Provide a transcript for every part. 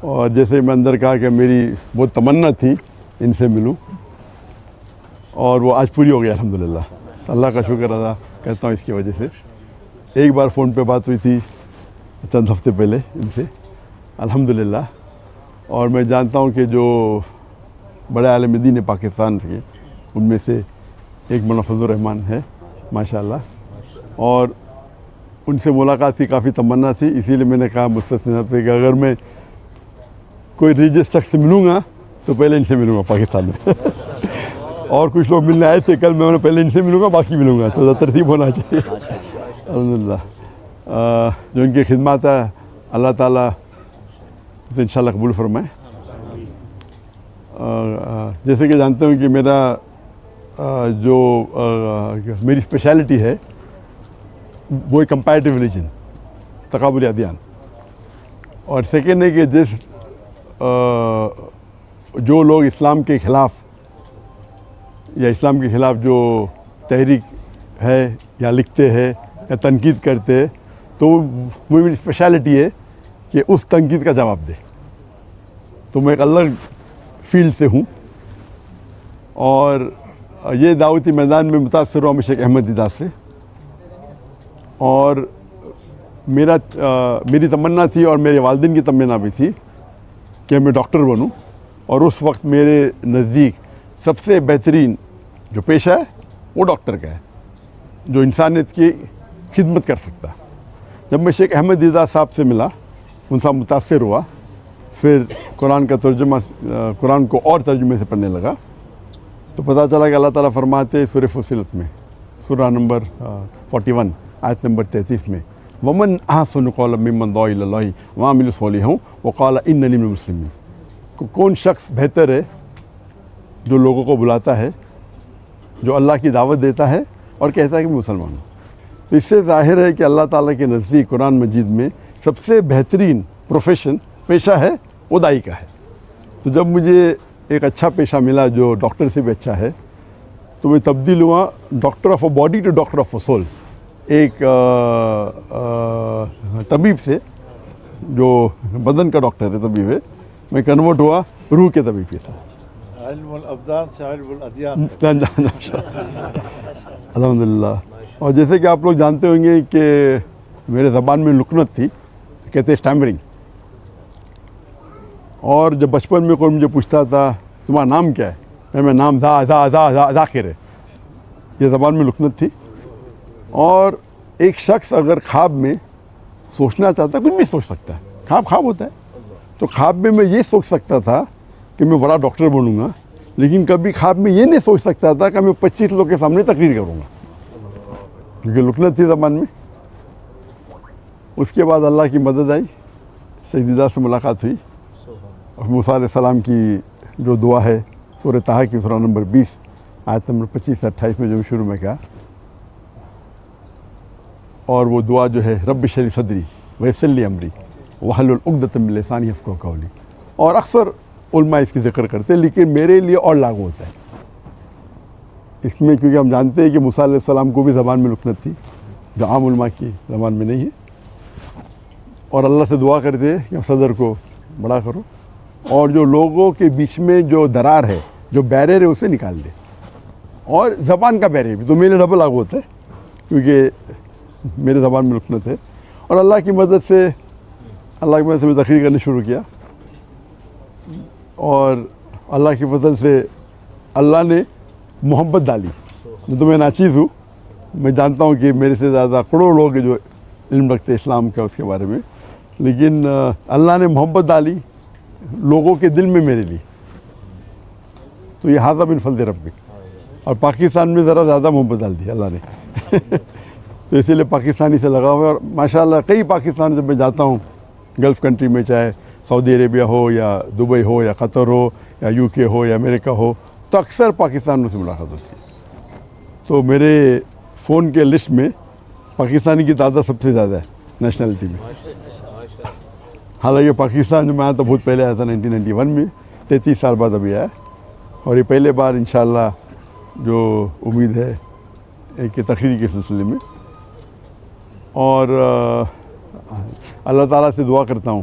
اور جیسے میں اندر کہا کہ میری بہت تمنا تھی ان سے ملوں اور وہ آج پوری ہو گئی الحمدللہ. اللہ کا شکر ادا کرتا ہوں اس کی وجہ سے. ایک بار فون پہ بات ہوئی تھی چند ہفتے پہلے ان سے الحمدللہ. اور میں جانتا ہوں کہ جو بڑے عالم دین پاکستان کے ان میں سے ایک مولانا فضل الرحمان ہے ماشاءاللہ. اور ان سے ملاقات کی کافی تمنا تھی, اسی لیے میں نے کہا مستثنی صاحب سے کہ اگر میں کوئی ریلیجس شخص سے ملوں گا تو پہلے ان سے ملوں گا پاکستان میں. اور کچھ لوگ ملنے آئے تھے کل, میں پہلے ان سے ملوں گا باقی ملوں گا, تو ترتیب ہونا چاہیے. الحمدللہ جو ان کی خدمات ہے اللہ تعالیٰ تو انشاءاللہ قبول فرمائے. جیسے کہ جانتے ہوں کہ میرا جو میری اسپیشلٹی ہے وہ ہے کمپیریٹیو ریلیجن, تقابلی ادیان. اور سیکنڈ ہے کہ جو لوگ اسلام کے خلاف یا اسلام کے خلاف جو تحریک ہے یا لکھتے ہیں یا تنقید کرتے ہیں تو وہ میری اسپیشلٹی ہے کہ اس تنقید کا جواب دے. تو میں ایک الگ فیلڈ سے ہوں اور یہ دعوتی میدان میں متاثر ہوا ہوں شیخ احمد دیدات سے. اور میری تمنا تھی اور میرے والدین کی تمنا بھی تھی کہ میں ڈاکٹر بنوں, اور اس وقت میرے نزدیک سب سے بہترین جو پیشہ ہے وہ ڈاکٹر کا ہے جو انسانیت کی خدمت کر سکتا. جب میں شیخ احمد دیدات صاحب سے ملا, ان سے متاثر ہوا, پھر قرآن کا ترجمہ قرآن کو اور ترجمے سے پڑھنے لگا, تو پتہ چلا کہ اللہ تعالیٰ فرماتے سورہ فصلت میں سورہ نمبر 41 آیت نمبر 33 میں ومن احسن قولا ممن دعا الی اللہ وعمل صالحا وقال اننی من المسلمین. کون شخص بہتر ہے جو لوگوں کو بلاتا ہے, جو اللہ کی دعوت دیتا ہے اور کہتا ہے کہ میں مسلمان ہوں. تو اس سے ظاہر ہے کہ اللہ تعالیٰ کے نزدیک قرآن مجید میں سب سے بہترین پروفیشن پیشہ ہے وہ دائی کا ہے. تو جب مجھے ایک اچھا پیشہ ملا جو ڈاکٹر سے بھی اچھا ہے, تو میں تبدیل ہوا doctor of a body to doctor of a soul. ایک طبیب سے جو بدن کا ڈاکٹر ہے طبیب ہے, میں کنورٹ ہوا روح کے طبیب کے ساتھ. علم الابدان سے علم الادیان. الحمدللہ. اور جیسے کہ آپ لوگ جانتے ہوں گے کہ میرے زبان میں لکنت تھی, کہتے اسٹیمرنگ. اور جب بچپن میں کوئی مجھے پوچھتا تھا تمہارا نام کیا ہے, میں نام ذاکر ہے, یہ زبان میں لکنت تھی. اور ایک شخص اگر خواب میں سوچنا چاہتا ہے, کچھ بھی سوچ سکتا ہے, خواب ہوتا ہے. تو خواب میں یہ سوچ سکتا تھا کہ میں بڑا ڈاکٹر بنوں گا, لیکن کبھی خواب میں یہ نہیں سوچ سکتا تھا کہ میں 25 لوگ کے سامنے تقریر کروں گا, کیونکہ لکنت تھی زبان میں. اس کے بعد اللہ کی مدد آئی, شیخ دیدات سے ملاقات ہوئی. موسیٰ علیہ السلام کی جو دعا ہے سورہ طٰہٰ کی سورہ نمبر 20 آیت نمبر 25 سے 28 میں جو شروع میں کہا, اور وہ دعا جو ہے رب اشرح لی صدری ویسر لی امری واحلل عقدۃ من لسانی یفقہوا قولی. اور اکثر علماء اس کی ذکر کرتے ہیں, لیکن میرے لیے اور لاگو ہوتا ہے اس میں, کیونکہ ہم جانتے ہیں کہ موسیٰ علیہ السلام کو بھی زبان میں لکنت تھی جو عام علماء کی زبان میں نہیں ہے. اور اللہ سے دعا کرتے ہیں کہ صدر کو بڑا کرو, اور جو لوگوں کے بیچ میں جو درار ہے, جو بیریئر ہے, اسے نکال دے. اور زبان کا بیریئر بھی تو میرے ڈبل لاگو ہوتا ہے, کیونکہ میرے زبان میں لکنت ہے. اور اللہ کی مدد سے میں تقریر کرنا شروع کیا, اور اللہ کی فضل سے اللہ نے محبت ڈالی. تو میں ناچیز ہوں, میں جانتا ہوں کہ میرے سے زیادہ کروڑوں لوگ جو علم رکھتے اسلام کا اس کے بارے میں, لیکن اللہ نے محبت ڈالی لوگوں کے دل میں میرے لیے. تو یہ ھذا من فضل ربک. اور پاکستان میں ذرا زیادہ محبت ڈال دی اللہ نے. تو اسی لیے پاکستانی سے لگا ہوا ہے. اور ماشاءاللہ کئی پاکستان جب میں جاتا ہوں گلف کنٹری میں, چاہے سعودی عربیہ ہو یا دبئی ہو یا قطر ہو یا UK ہو یا امریکہ ہو, تو اکثر پاکستان سے ملاقات ہوتی ہے. تو میرے فون کے لسٹ میں پاکستانی کی تعداد سب سے زیادہ ہے نیشنلٹی میں. حالانکہ پاکستان جو میں آیا تھا بہت پہلے آیا تھا 1991 میں, 33 سال بعد ابھی آیا. اور یہ پہلے بار انشاءاللہ جو امید ہے ایک تقریر کے سلسلے میں. اور اللہ تعالیٰ سے دعا کرتا ہوں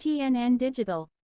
TNN Digital